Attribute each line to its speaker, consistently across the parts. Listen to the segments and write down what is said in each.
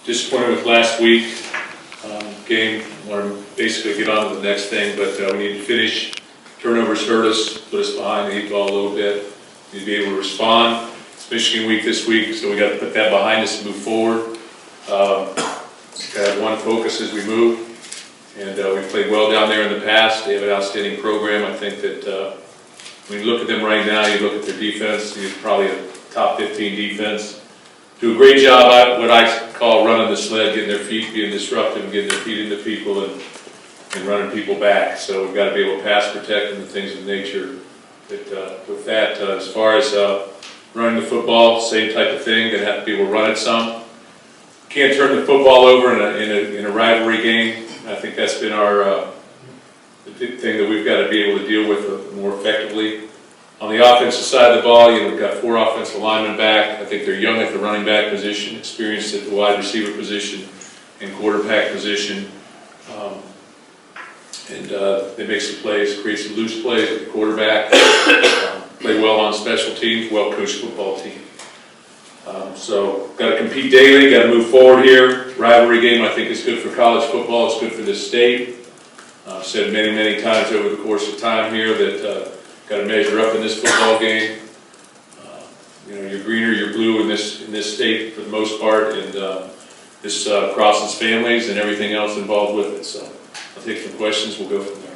Speaker 1: Disappointed with last week game. Want to basically get on to the next thing, but we need to finish. Turnovers hurt us, put us behind the 8 ball a little bit. We need to be able to respond. It's Michigan week this week, so we got to put that behind us and move forward. Have one focus as we move, and we've played well down there in the past. They have an outstanding program. I think that when you look at them right now, you look at their defense. You're probably a top 15 defense. Do a great job at what I call running the sled, getting their feet, being disruptive, and getting their feet into people and running people back. So we've got to be able to pass protect and the things of nature. But with that, as far as running the football, same type of thing. Going to have to be able to run it some. Can't turn the football over in a rivalry game. I think that's been our the big thing that we've got to be able to deal with more effectively. On the offensive side of the ball, we've got 4 offensive linemen back. I think they're young at the running back position, experienced at the wide receiver position and quarterback position. They make some plays, create some loose plays with the quarterback, play well on special teams, well-coached football team. So, got to compete daily, got to move forward here. Rivalry game, I think, is good for college football. It's good for this state. I've said many, many times over the course of time here that got to measure up in this football game. You're green or you're blue in this state for the most part, and this crosses families and everything else involved with it. So, I'll take some questions. We'll go from there.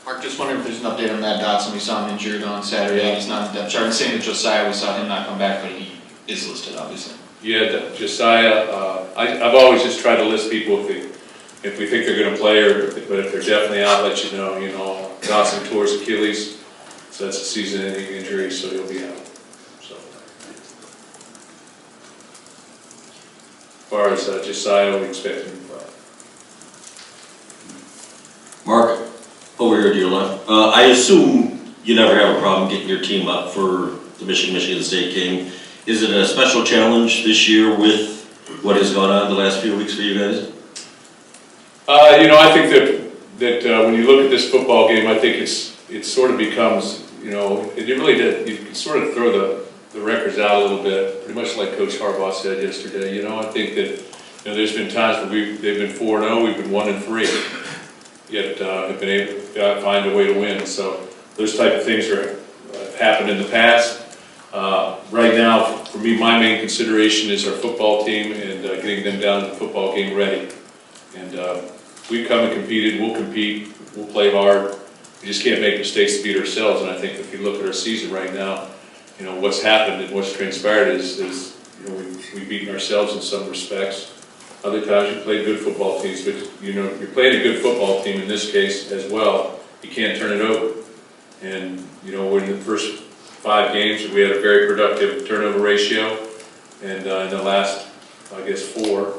Speaker 2: Mark, just wondering if there's an update on Matt Dotson. We saw him injured on Saturday. He's not in the depth chart. Saying that Josiah, we saw him not come back, but he is listed, obviously.
Speaker 1: Yeah, Josiah. I've always just tried to list people if we think they're going to play, but if they're definitely out, let you know. Dotson tore his Achilles, so that's a season-ending injury, so he'll be out. So, as far as Josiah, we expect him to play.
Speaker 3: Mark, over here to your left. I assume you never have a problem getting your team up for the Michigan State game. Is it a special challenge this year with what has gone on the last few weeks for you guys?
Speaker 1: I think that when you look at this football game, I think it sort of becomes, it really did. You can sort of throw the records out a little bit, pretty much like Coach Harbaugh said yesterday. I think that there's been times where they've been 4-0, we've been 1-3. Yet have been able to find a way to win. So those type of things have happened in the past. Right now, for me, my main consideration is our football team and getting them down to the football game ready. And we've come and competed, we'll compete, we'll play hard. We just can't make mistakes to beat ourselves. And I think if you look at our season right now, what's happened and what's transpired is we've beaten ourselves in some respects. Other times you play good football teams, but you're playing a good football team in this case as well. You can't turn it over. And in the first 5 games, we had a very productive turnover ratio, and in the last, I guess, 4,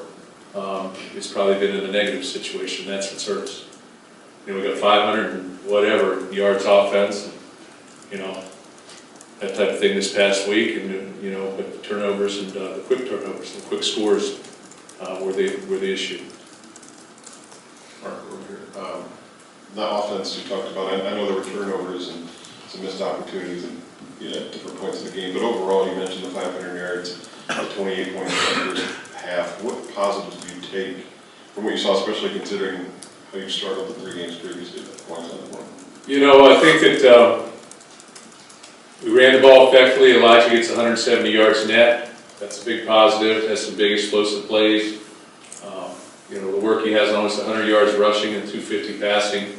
Speaker 1: it's probably been in a negative situation. That's what's hurt us. We got 500 and whatever yards offense, and, that type of thing this past week, and but the turnovers and the quick turnovers, the quick scores. Were the issue.
Speaker 4: Mark, over here. The offense you talked about, I know there were turnovers and some missed opportunities at different points of the game, but overall you mentioned the 500 yards, the 28 points in the first half. What positives do you take from what you saw, especially considering how you struggled the 3 games previously with points on the board?
Speaker 1: I think that we ran the ball effectively. Elijah gets 170 yards net. That's a big positive. Has some big explosive plays. The work he has, almost 100 yards rushing and 250 passing.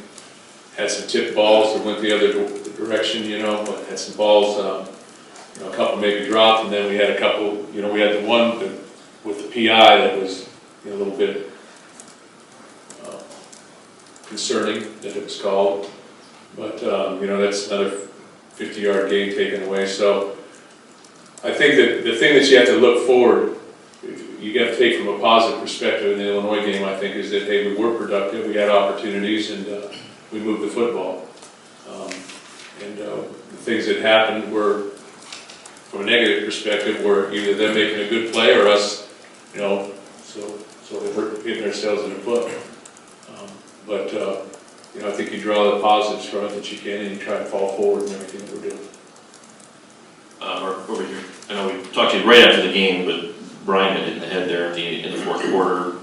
Speaker 1: Had some tipped balls that went the other direction, but had some balls, a couple maybe dropped, and then we had a couple, we had the one with the PI that was a little bit concerning, that it was called. But, that's another 50-yard gain taken away. So I think that the thing that you have to look forward, you got to take from a positive perspective in the Illinois game, I think, is that, hey, we were productive, we had opportunities, and we moved the football. The things that happened were, from a negative perspective, were either them making a good play or us, so they were hitting ourselves in the foot. But you know, I think you draw the positives from it that you can, and you try and fall forward in everything that we're doing.
Speaker 3: Mark, over here. I know we talked to you right after the game, but Brian got hit in the head there in the fourth quarter.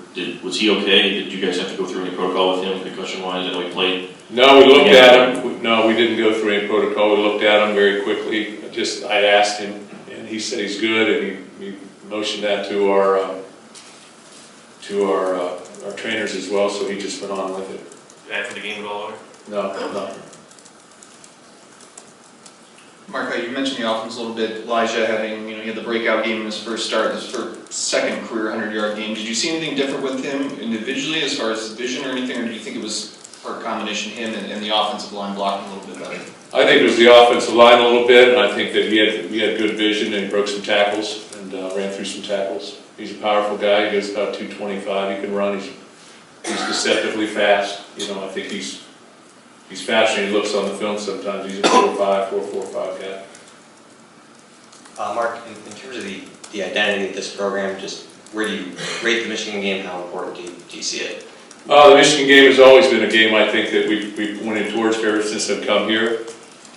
Speaker 3: Was he okay? Did you guys have to go through any protocol with him, concussion-wise? I know he played.
Speaker 1: No, we looked at him. No, we didn't go through any protocol. We looked at him very quickly. I asked him, and he said he's good, and he motioned that to our trainers as well, so he just went on with it.
Speaker 3: After the game at all?
Speaker 1: No, no.
Speaker 2: Mark, you mentioned the offense a little bit. Elijah having, he had the breakout game in his first start, his second career 100-yard game. Did you see anything different with him individually as far as his vision or anything, or do you think it was part combination him and the offensive line blocking a little bit better?
Speaker 1: I think it was the offensive line a little bit, and I think that he had good vision, and he broke some tackles and ran through some tackles. He's a powerful guy. He goes about 225. He can run. He's deceptively fast. I think he's faster than he looks on the film sometimes. He's a 4.5 guy.
Speaker 5: Mark, in terms of the identity of this program, just where do you rate the Michigan game? How important do you see it?
Speaker 1: The Michigan game has always been a game I think that we've pointed towards ever since I've come here.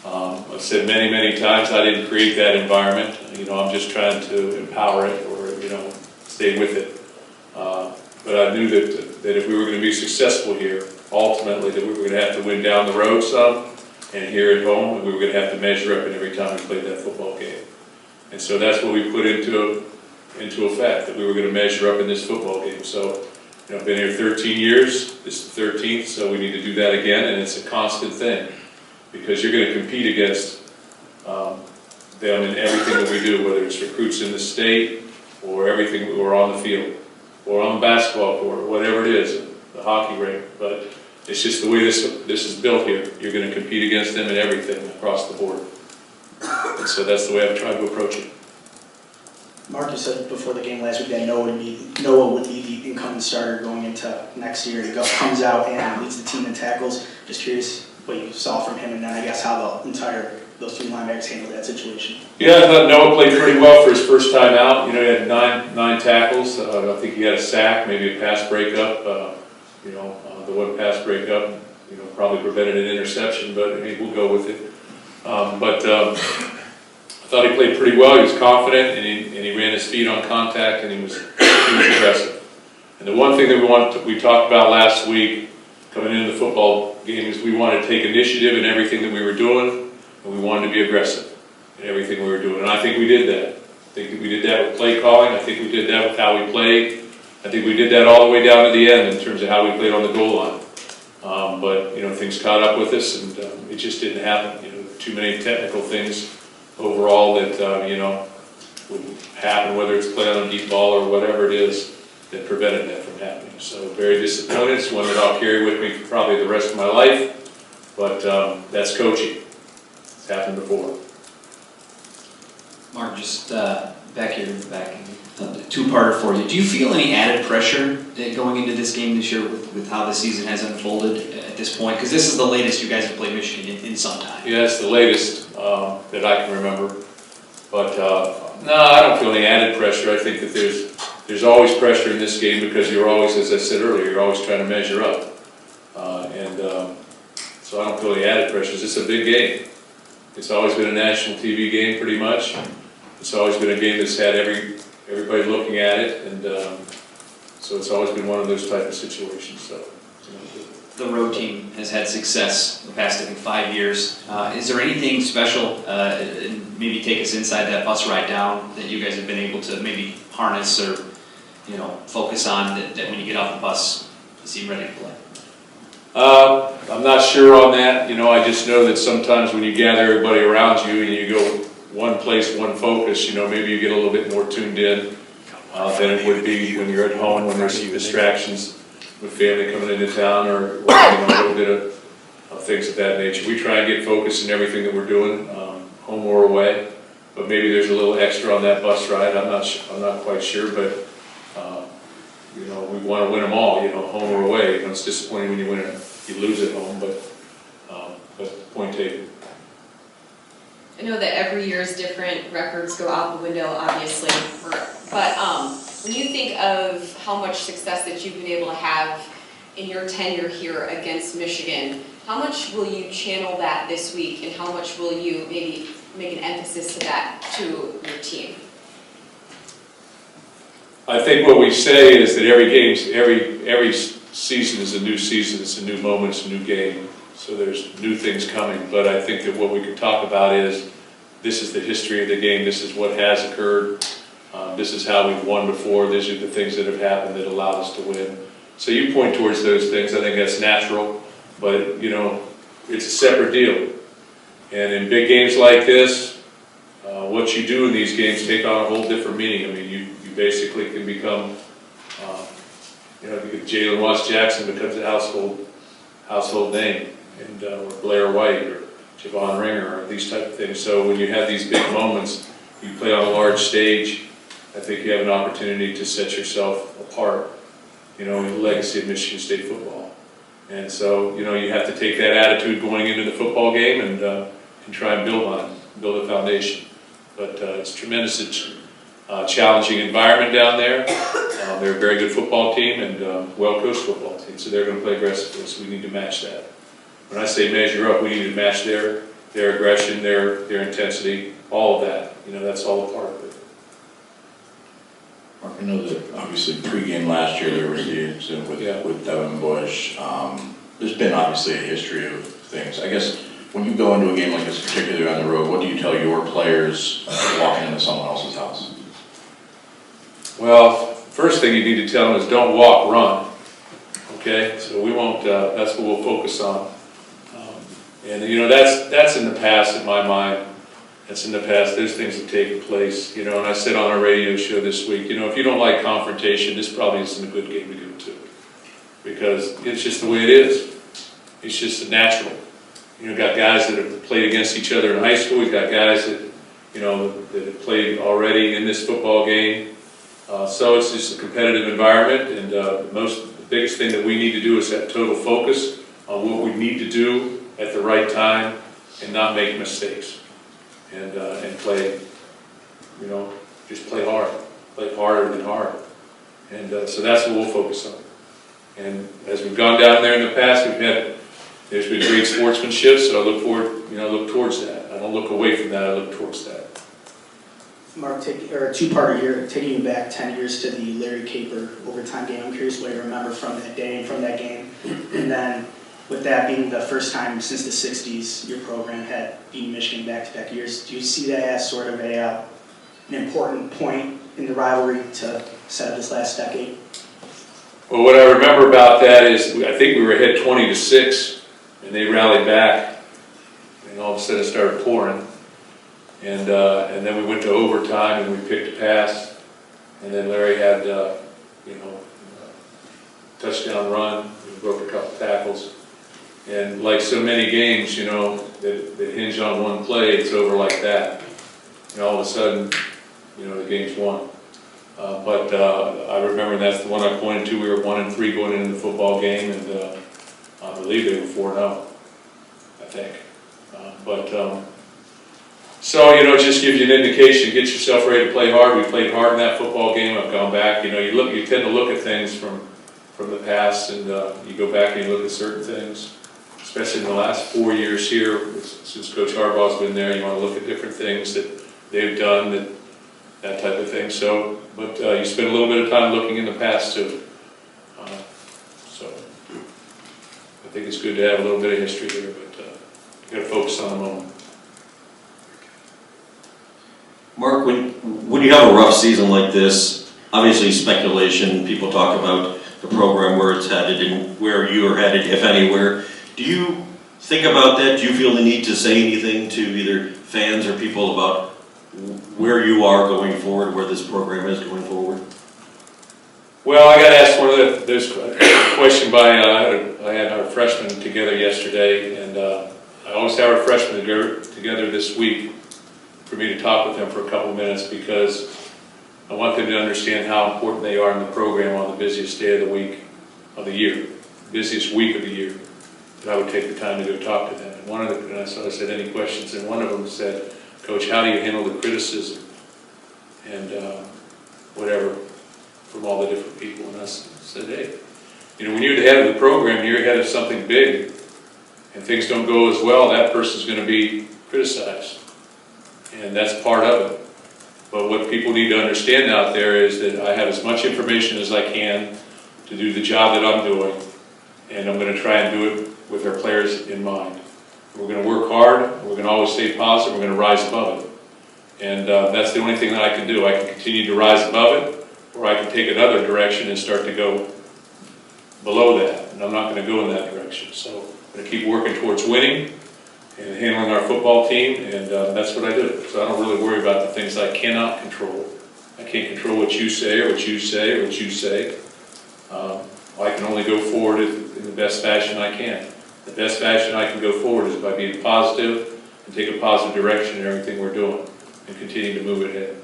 Speaker 1: I've said many times I didn't create that environment. I'm just trying to empower it or stay with it. But I knew that if we were going to be successful here, ultimately that we were going to have to win down the road some and here at home, and we were going to have to measure up in every time we played that football game. And so that's what we put into effect, that we were going to measure up in this football game. So, I've been here 13 years, this is the 13th, so we need to do that again, and it's a constant thing, because you're going to compete against them in everything that we do, whether it's recruits in the state, or everything, or on the field, or on the basketball court, or whatever it is, the hockey rink. But it's just the way this is built here. You're going to compete against them in everything across the board. And so that's the way I've tried to approach it.
Speaker 6: Mark, you said before the game last week that Noah would be the incumbent starter going into next year. He comes out and leads the team in tackles. Just curious what you saw from him, and then I guess how those three linebackers handled that situation.
Speaker 1: Yeah, I thought Noah played pretty well for his first time out. He had nine tackles. I think he had a sack, maybe a pass breakup. The one pass breakup, probably prevented an interception, but we'll go with it. I thought he played pretty well. He was confident, and he ran his feet on contact, and he was aggressive. And the one thing that we talked about last week coming into the football game is we wanted to take initiative in everything that we were doing, and we wanted to be aggressive in everything we were doing. And I think we did that. I think we did that with play calling. I think we did that with how we played. I think we did that all the way down to the end in terms of how we played on the goal line. But things caught up with us, and it just didn't happen. Too many technical things overall that would happen, whether it's play on a deep ball or whatever it is that prevented that from happening. So very disappointed. It's one that I'll carry with me for probably the rest of my life. But that's coaching. It's happened before.
Speaker 7: Mark, just back here, a two-parter for you. Do you feel any added pressure going into this game this year with how the season has unfolded at this point? Because this is the latest you guys have played Michigan in some time.
Speaker 1: Yeah, it's the latest that I can remember. But no, I don't feel any added pressure. I think that there's always pressure in this game because you're always, as I said earlier, you're always trying to measure up. So I don't feel any added pressure. It's a big game. It's always been a national TV game pretty much. It's always been a game that's had everybody looking at it, and so it's always been one of those type of situations. So,
Speaker 7: The road team has had success the past, I think, 5 years. Is there anything special, and maybe take us inside that bus ride down, that you guys have been able to maybe harness or, focus on that when you get off the bus, you seem ready to play?
Speaker 1: I'm not sure on that. I just know that sometimes when you gather everybody around you and you go one place, one focus, maybe you get a little bit more tuned in than it would be when you're at home, when there's some distractions with family coming into town or a little bit of things of that nature. We try and get focused in everything that we're doing, home or away, but maybe there's a little extra on that bus ride. I'm not quite sure, but we want to win them all, home or away. It's disappointing when you lose at home, but point taken.
Speaker 8: I know that every year is different, records go out the window, obviously, but when you think of how much success that you've been able to have in your tenure here against Michigan, How much will you channel that this week, and how much will you maybe make an emphasis to that to your team?
Speaker 1: I think what we say is that every season is a new season, it's a new moment, it's a new game. So there's new things coming, but I think that what we can talk about is, this is the history of the game, this is what has occurred, this is how we've won before, these are the things that have happened that allowed us to win. So you point towards those things, I think that's natural, but you know, it's a separate deal. And in big games like this, what you do in these games take on a whole different meaning. I mean, you basically can become, Jalen Watts Jackson becomes a household name, and or Blair White or Javon Ringer or these type of things. So when you have these big moments, you play on a large stage, I think you have an opportunity to set yourself apart, in the legacy of Michigan State football. And so, you have to take that attitude going into the football game and try and build on it, build a foundation. But it's a tremendous challenging environment down there. They're a very good football team and well-coached football team, so they're going to play aggressively, so we need to match that. When I say measure up, we need to match their aggression, their intensity, all of that. That's all a part of it.
Speaker 9: Mark, I know that obviously pre-game last year there was the incident with Devin Bush. There's been obviously a history of things. I guess when you go into a game like this, particularly on the road, what do you tell your players walking into someone else's house?
Speaker 1: Well, first thing you need to tell them is don't walk, run. Okay, so we won't. That's what we'll focus on. And that's in the past in my mind. That's in the past. There's things that have taken place. And I said on our radio show this week, if you don't like confrontation, this probably isn't a good game to go to, because it's just the way it is. It's just natural. You've got guys that have played against each other in high school. We've got guys that that have played already in this football game. So it's just a competitive environment, and the biggest thing that we need to do is have total focus on what we need to do at the right time and not make mistakes, and play, just play hard, play harder than hard, and so that's what we'll focus on. And as we've gone down there in the past, there's been great sportsmanship, so I look towards that. I don't look away from that, I look towards that.
Speaker 6: Mark, a two-parter here, taking you back 10 years to the Larry Caper overtime game. I'm curious what you remember from that day and from that game. And then, with that being the first time since the 60s your program had beaten Michigan back-to-back years, do you see that as sort of an important point in the rivalry to set up this last decade?
Speaker 1: Well, what I remember about that is I think we were ahead 20-6, and they rallied back, and all of a sudden it started pouring. And then we went to overtime and we picked a pass, and then Larry had touchdown run. We broke a couple tackles, and like so many games, that hinge on one play, it's over like that. And all of a sudden, the game's won. But I remember that's the one I pointed to. We were 1-3 going into the football game, and I believe they were 4-0, I think. So, just give you an indication, get yourself ready to play hard. We played hard in that football game. I've gone back, you tend to look at things from the past, and you go back and you look at certain things, especially in the last 4 years here, since Coach Harbaugh's been there. You want to look at different things that they've done, that type of thing. So, but you spend a little bit of time looking in the past too. So, I think it's good to have a little bit of history here, but you got to focus on the moment.
Speaker 3: Mark, when you have a rough season like this, obviously speculation, people talk about the program, where it's headed and where you are headed, if anywhere. Do you think about that? Do you feel the need to say anything to either fans or people about where you are going forward, where this program is going forward?
Speaker 1: Well, I got asked there's a question by, I had our freshmen together yesterday, and I always have our freshmen together this week for me to talk with them for a couple minutes, because I want them to understand how important they are in the program on the busiest day of the week of the year, busiest week of the year, that I would take the time to go talk to them. And so I said, any questions? And one of them said, Coach, how do you handle the criticism and whatever from all the different people? And I said, hey, when you're the head of the program, you're head of something big. and things don't go as well, that person's going to be criticized. And that's part of it. But what people need to understand out there is that I have as much information as I can to do the job that I'm doing, and I'm going to try and do it with our players in mind. We're going to work hard, we're going to always stay positive, we're going to rise above it. And that's the only thing that I can do. I can continue to rise above it, or I can take another direction and start to go below that. And I'm not going to go in that direction. So I'm going to keep working towards winning and handling our football team, and that's what I do. So I don't really worry about the things I cannot control. I can't control what you say, or what you say, or what you say. I can only go forward in the best fashion I can. The best fashion I can go forward is by being positive and take a positive direction in everything we're doing and continue to move ahead.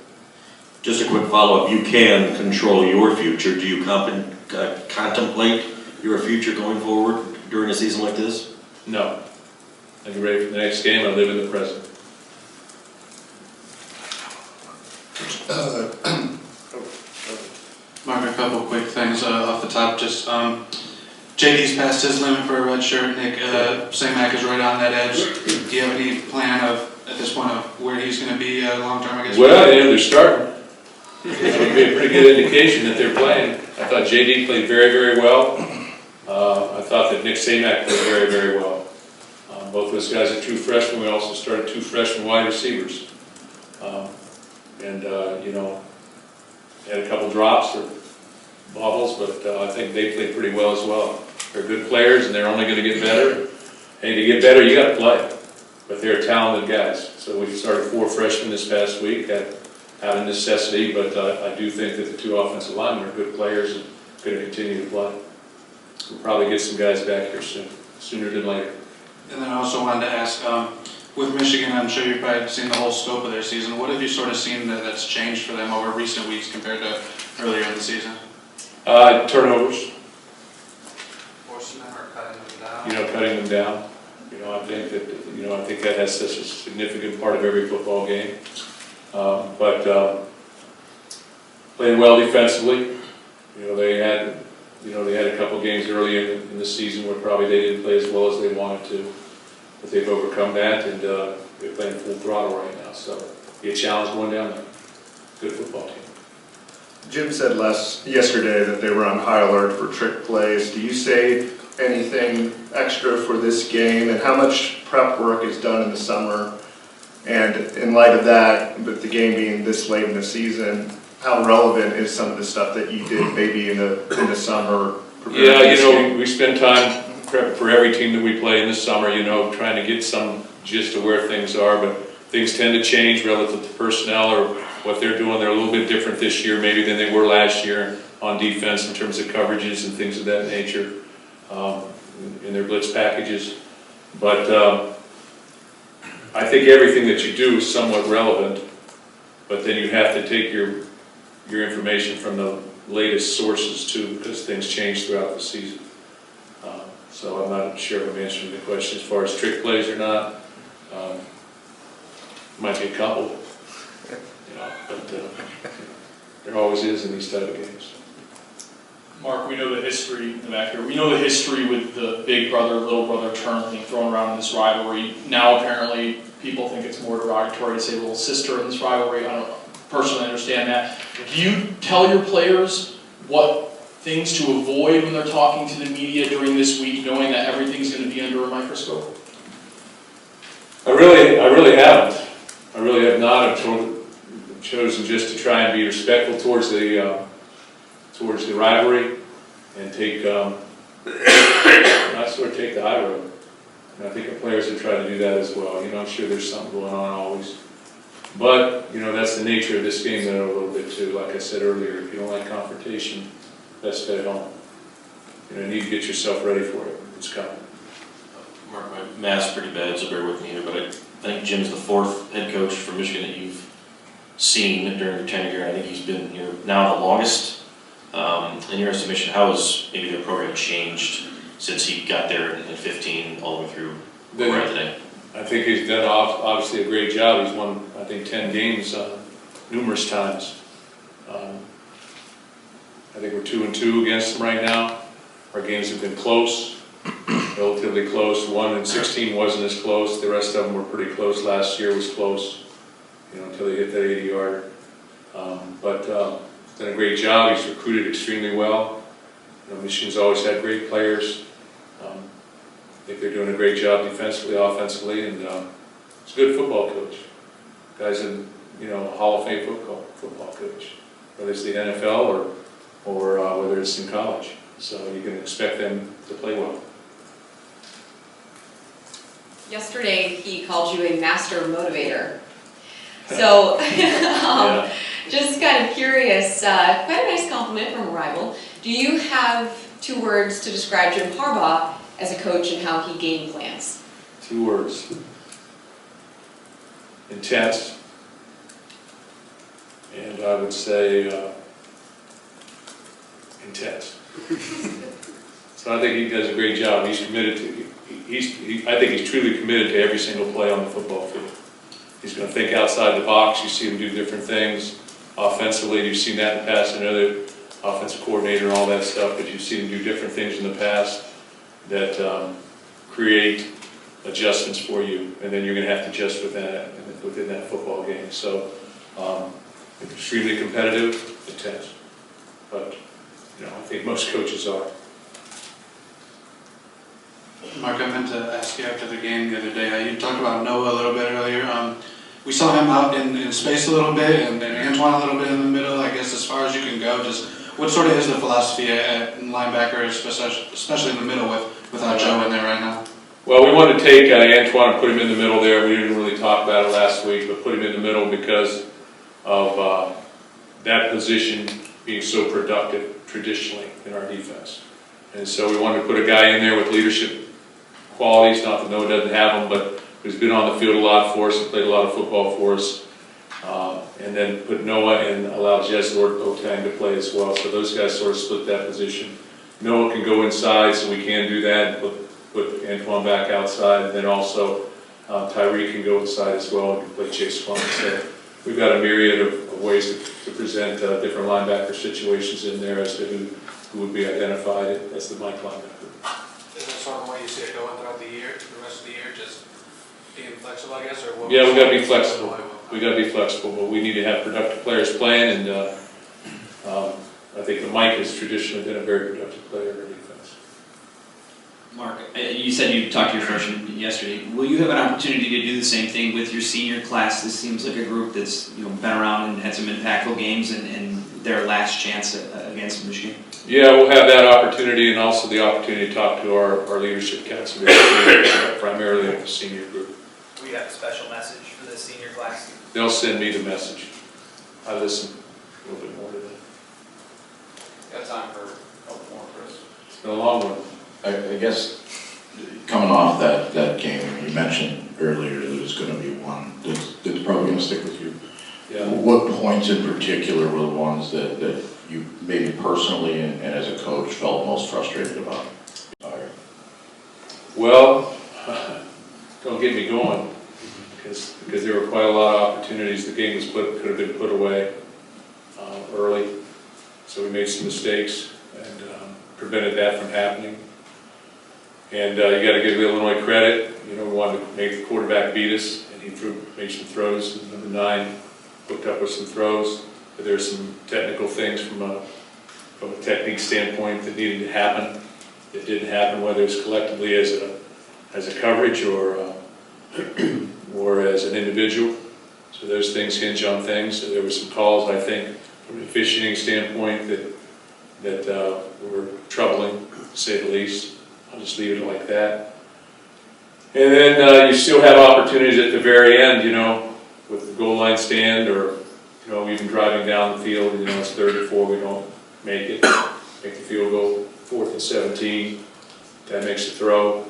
Speaker 3: Just a quick follow-up, you can control your future. Do you contemplate your future going forward during a season like this?
Speaker 1: No. I get ready for the next game. I live in the present.
Speaker 10: Mark, a couple quick things off the top. Just JD's past his limit for a red shirt. Nick, St-Mac is right on that edge. Do you have any plan at this point of where he's going to be long-term, I guess?
Speaker 1: Well, they're starting. It would be a pretty good indication that they're playing. I thought JD played very, very well. I thought that Nick St-Mac played very, very well. Both those guys are true freshmen. We also started 2 freshman wide receivers. You know, had a couple drops or bobbles, but I think they played pretty well as well. They're good players, and they're only going to get better. Hey, to get better, you got to play. But they're talented guys. So we started 4 freshmen this past week out of necessity, but I do think that the 2 offensive linemen are good players and going to continue to play. We'll probably get some guys back here soon, sooner than later.
Speaker 10: And then I also wanted to ask, with Michigan, I'm sure you've probably seen the whole scope of their season. What have you sort of seen that's changed for them over recent weeks compared to earlier in the season?
Speaker 1: Turnovers.
Speaker 10: Forcing them or cutting them down?
Speaker 1: You know, cutting them down. You know, I think that has such a significant part of every football game. Playing well defensively. You know, they had a couple games early in the season where probably they didn't play as well as they wanted to, but they've overcome that, and they're playing full throttle right now. So be a challenge going down there. Good football team.
Speaker 11: Jim said yesterday that they were on high alert for trick plays. Do you say anything extra for this game, and how much prep work is done in the summer? And in light of that, with the game being this late in the season, how relevant is some of the stuff that you did maybe in the summer?
Speaker 1: Yeah, you know, we spend time prepping for every team that we play in the summer, you know, trying to get some gist of where things are, but things tend to change relative to personnel or what they're doing. They're a little bit different this year maybe than they were last year on defense in terms of coverages and things of that nature in their blitz packages. But I think everything that you do is somewhat relevant, but then you have to take your information from the latest sources too, because things change throughout the season. So I'm not sure if I'm answering the question as far as trick plays or not. Might be a couple, you know, but there always is in these type of games.
Speaker 12: Mark, we know the history in the back here. We know the history with the big brother, little brother term being thrown around in this rivalry. Now apparently people think it's more derogatory to say little sister in this rivalry. I don't personally understand that. Do you tell your players what things to avoid when they're talking to the media during this week, knowing that everything's going to be under a microscope?
Speaker 1: I really haven't. I really have not. I've chosen just to try and be respectful towards the rivalry and take not sort of take the high road. And I think our players have tried to do that as well. You know, I'm sure there's something going on always. But, you know, that's the nature of this game though, a little bit too. Like I said earlier, if you don't like confrontation, best stay at home. You know, you need to get yourself ready for it. It's coming.
Speaker 3: Mark, my math's pretty bad, so bear with me here, but I think Jim's the 4th head coach for Michigan that you've seen during your tenure here. I think he's been here now the longest. In your estimation, how has maybe their program changed since he got there in 15 all the way through where we're at today?
Speaker 1: I think he's done obviously a great job. He's won, I think, 10 games numerous times. I think we're 2-2 against them right now. Our games have been close. relatively close. 1 and 16 wasn't as close. The rest of them were pretty close. Last year was close, until they hit that 80-yard. But done a great job. He's recruited extremely well. Michigan's always had great players. I think they're doing a great job defensively, offensively, and it's a good football coach. Guy's a Hall of Fame football coach, whether it's the NFL or whether it's in college. So you can expect them to play well.
Speaker 8: Yesterday, he called you a master motivator. So,
Speaker 1: Yeah.
Speaker 8: just kind of curious, quite a nice compliment from a rival. Do you have 2 words to describe Jim Harbaugh as a coach and how he game plans?
Speaker 1: 2 words. Intense. And I would say intense. So I think he does a great job. He's committed to, I think he's truly committed to every single play on the football field. He's going to think outside the box. You see him do different things. Offensively, you've seen that in the past. I know the offensive coordinator and all that stuff, but you've seen him do different things in the past that create adjustments for you, and then you're going to have to adjust within that football game. So, extremely competitive, intense, but I think most coaches are.
Speaker 10: Mark, I meant to ask you after the game the other day, you talked about Noah a little bit earlier. We saw him out in space a little bit, and Antoine a little bit in the middle, I guess as far as you can go. Just what sort of is the philosophy at linebacker, especially in the middle without Joe in there right now?
Speaker 1: Well, we wanted to take Antoine and put him in the middle there. We didn't really talk about it last week, but put him in the middle because of that position being so productive traditionally in our defense. And so we wanted to put a guy in there with leadership qualities, not that Noah doesn't have them, but who's been on the field a lot for us and played a lot of football for us. And then put Noah and allow Jesler Otang to play as well. So those guys sort of split that position. Noah can go inside, so we can do that, and put Antoine back outside. And then also Tyree can go inside as well and can play Chase Clone. So we've got a myriad of ways to present different linebacker situations in there as to who would be identified as the Mike linebacker.
Speaker 10: Is that sort of the way you see it going throughout the year, the rest of the year, just being flexible, I guess, or what?
Speaker 1: Yeah, we got to be flexible. We got to be flexible, but we need to have productive players playing, and I think that Mike has traditionally been a very productive player in our defense.
Speaker 7: Mark, you said you talked to your freshman yesterday. Will you have an opportunity to do the same thing with your senior class? This seems like a group that's been around and had some impactful games, and their last chance against Michigan.
Speaker 1: Yeah, we'll have that opportunity, and also the opportunity to talk to our leadership council, primarily of the senior group.
Speaker 13: We have a special message for the senior class.
Speaker 1: They'll send me the message. I listen a little bit more to them.
Speaker 13: Got time for a couple more, Chris?
Speaker 1: It's been a long one.
Speaker 9: I guess, coming off that game, you mentioned earlier that it's going to be one that's probably going to stick with you.
Speaker 1: Yeah.
Speaker 9: What points in particular were the ones that you maybe personally and as a coach felt most frustrated about?
Speaker 1: Well, don't get me going, because there were quite a lot of opportunities. The game could have been put away early, so we made some mistakes and prevented that from happening. And you got to give Illinois credit. We wanted to make the quarterback beat us, and he made some throws. And number 9 hooked up with some throws, but there's some technical things from a technique standpoint that needed to happen. It didn't happen, whether it's collectively as a coverage or as an individual. So those things hinge on things. So there were some calls, I think, from an officiating standpoint that were troubling, to say the least. I'll just leave it like that. And then you still have opportunities at the very end, with the goal line stand, or even driving down the field. It's 3rd and 4, we don't make it. Make the field goal, 4th and 17. That makes a throw.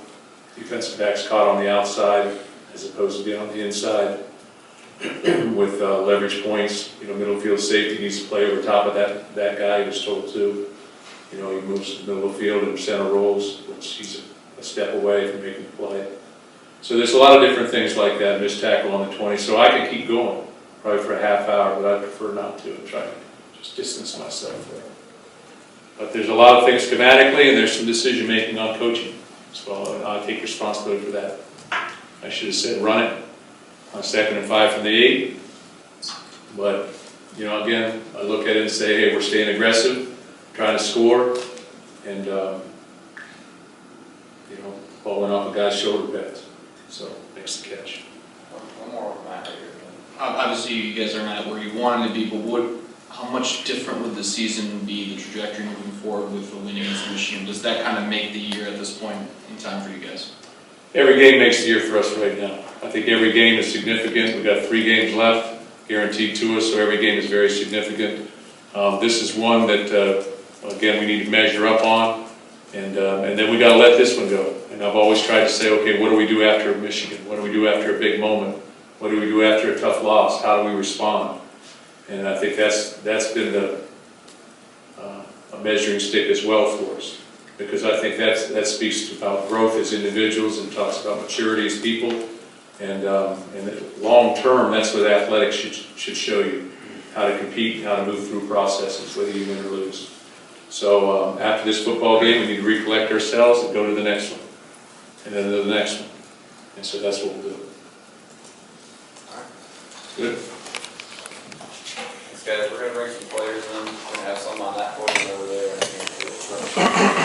Speaker 1: Defensive back's caught on the outside as opposed to being on the inside. With leverage points, middle field safety needs to play over top of that guy. He was told to. He moves to the middle of the field and center rolls, which he's a step away from making the play. So there's a lot of different things like that. Missed tackle on the 20. So I could keep going probably for a half hour, but I prefer not to and try to just distance myself there. But there's a lot of things schematically, and there's some decision making on coaching. So I take responsibility for that. I should have said run it on 2nd and 5 from the 8. But, you know, again, I look at it and say, hey, we're staying aggressive, trying to score, and, you know, ball went off a guy's shoulder pads. So, makes the catch.
Speaker 13: One more with Matt right here.
Speaker 2: Obviously, you guys are not where you wanted to be, but how much different would the season be, the trajectory moving forward with the win against Michigan? Does that kind of make the year at this point in time for you guys?
Speaker 1: Every game makes the year for us right now. I think every game is significant. We've got 3 games left, guaranteed to us, so every game is very significant. This is one that, again, we need to measure up on, and then we got to let this one go. And I've always tried to say, okay, what do we do after Michigan? What do we do after a big moment? What do we do after a tough loss? How do we respond? And I think that's been a measuring stick as well for us, because I think that speaks about growth as individuals and talks about maturity as people, and long term, that's what athletics should show you, how to compete and how to move through processes, whether you win or lose. So after this football game, we need to recollect ourselves and go to the next one, and then to the next one, and so that's what we'll do. Good.
Speaker 13: Guys, we're gonna bring some players in, we're gonna have some on that podium over there. I think,